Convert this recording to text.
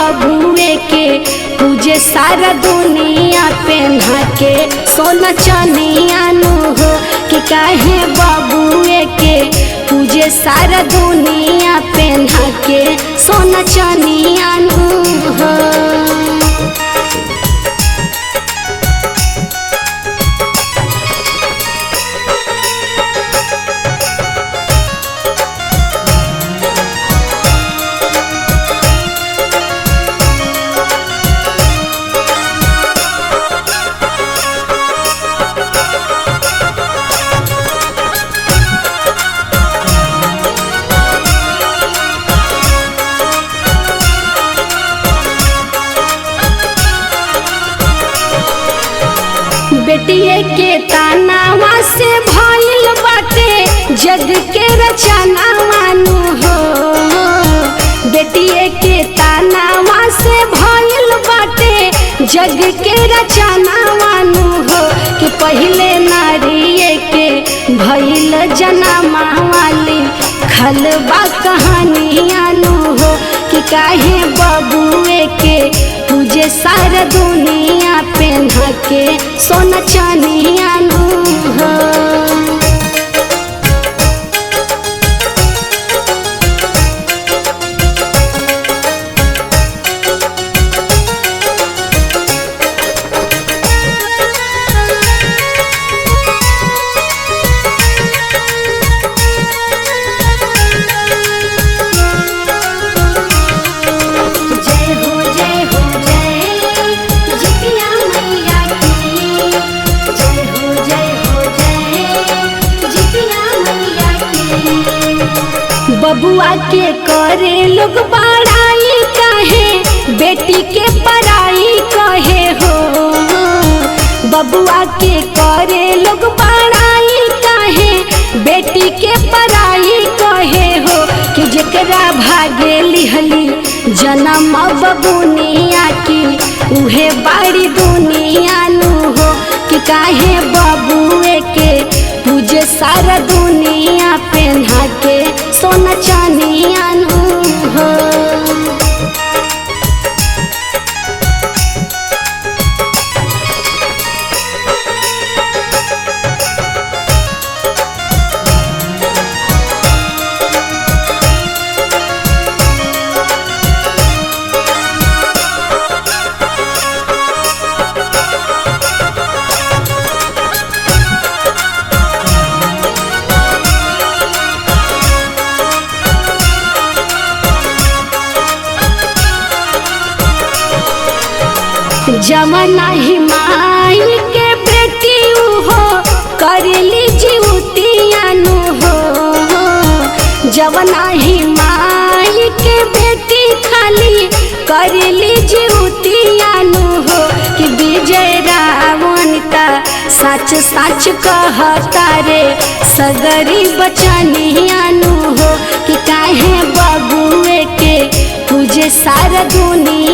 बबुए के पूजे सारा दुनिया पेन्हा के सोना चनिया नु हो कि काहे बबुए के पूजे सारा दुनिया पेन्हा के सोना चनिया नु हो। बेटिए के तानावा से भइल बाटे जग के रचना मानू हो। बेटिए के तानावा से भइल बाटे जग के रचना मानू हो कि पहले नारिये के भइल जनमा वाली खलबा कहानिया नु हो कि काहे बबुए के पूजे सारा दुनिया पेन्हा के सोना चनिया नु हो। बबुआ के करे लोग बड़ाई कहे बेटी के पराई कहे हो। बबुआ के करे लोग बड़ाई कहे बेटी के पराई कहे हो कि जकरा भागे लिहली जन्म बबुनिया की उहे बाड़ी दुनिया नु हो कि काहे बबुए के पूजे सारा दुनिया पेन्हा के सोना चनिया नु हो। जमना ही माई के बेटी हो करली जीवतिया नु हो। जमना ही माई के बेटी खाली करली जीवतिया नु हो कि विजय रावणता सच सच कहता रे सगरी बचनिया नु हो कि काहे बबुए के पूजे सारा दुनिया